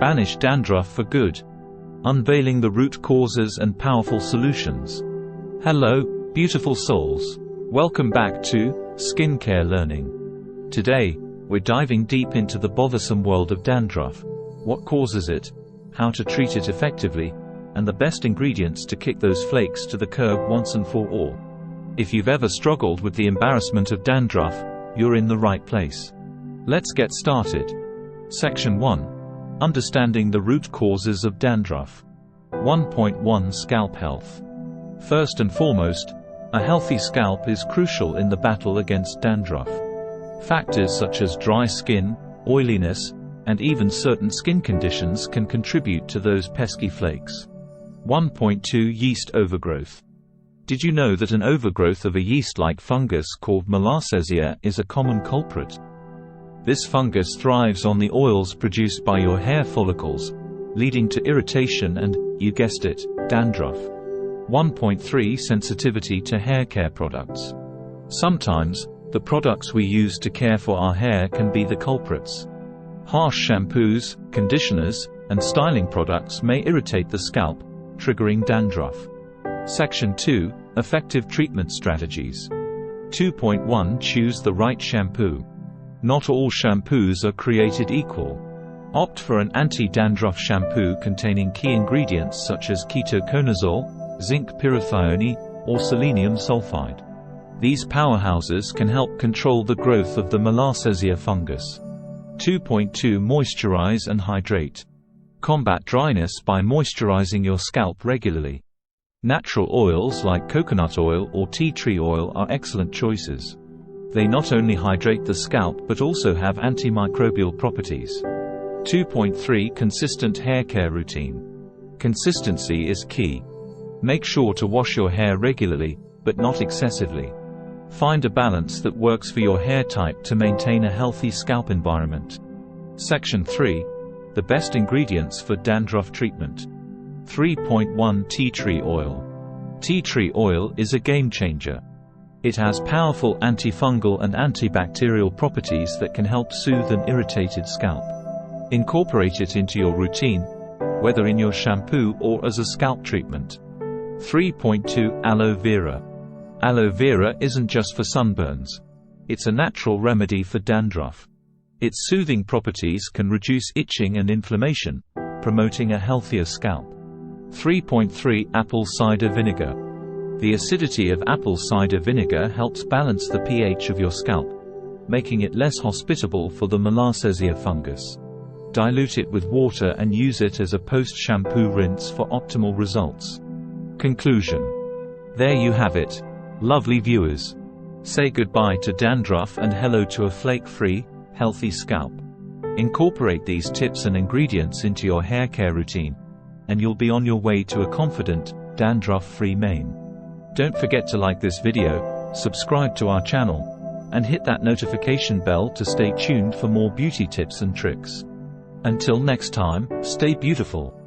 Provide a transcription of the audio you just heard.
Banish dandruff for good. Unveiling the root causes and powerful solutions. Hello, beautiful souls. Welcome back to Skincare Learning. Today, we're diving deep into the bothersome world of dandruff. What causes it, how to treat it effectively, and the best ingredients to kick those flakes to the curb once and for all. If you've ever struggled with the embarrassment of dandruff, you're in the right place. Let's get started. Section 1. Understanding the root causes of dandruff. 1.1 Scalp health. First and foremost, a healthy scalp is crucial in the battle against dandruff. Factors such as dry skin, oiliness, and even certain skin conditions can contribute to those pesky flakes. 1.2 Yeast overgrowth. Did you know that an overgrowth of a yeast-like fungus called Malassezia is a common culprit? This fungus thrives on the oils produced by your hair follicles, leading to irritation and, you guessed it, dandruff. 1.3 Sensitivity to hair care products. Sometimes, the products we use to care for our hair can be the culprits. Harsh shampoos, conditioners, and styling products may irritate the scalp, triggering dandruff. Section 2. Effective treatment strategies. 2.1 Choose the right shampoo. Not all shampoos are created equal. Opt for an anti-dandruff shampoo containing key ingredients such as ketoconazole, zinc pyrithione, or selenium sulfide. These powerhouses can help control the growth of the Malassezia fungus. 2.2 Moisturize and hydrate. Combat dryness by moisturizing your scalp regularly. Natural oils like coconut oil or tea tree oil are excellent choices. They not only hydrate the scalp but also have antimicrobial properties. 2.3 Consistent hair care routine. Consistency is key. Make sure to wash your hair regularly, but not excessively. Find a balance that works for your hair type to maintain a healthy scalp environment. Section 3. The best ingredients for dandruff treatment. 3.1 Tea tree oil. Tea tree oil is a game changer. It has powerful antifungal and antibacterial properties that can help soothe an irritated scalp. Incorporate it into your routine, whether in your shampoo or as a scalp treatment. 3.2 Aloe vera. Aloe vera isn't just for sunburns. It's a natural remedy for dandruff. Its soothing properties can reduce itching and inflammation, promoting a healthier scalp. 3.3 Apple cider vinegar. The acidity of apple cider vinegar helps balance the pH of your scalp, making it less hospitable for the Malassezia fungus. Dilute it with water and use it as a post-shampoo rinse for optimal results. Conclusion. There you have it, lovely viewers. Say goodbye to dandruff and hello to a flake-free, healthy scalp. Incorporate these tips and ingredients into your hair care routine, and you'll be on your way to a confident, dandruff-free mane. Don't forget to like this video, subscribe to our channel, and hit that notification bell to stay tuned for more beauty tips and tricks. Until next time, stay beautiful.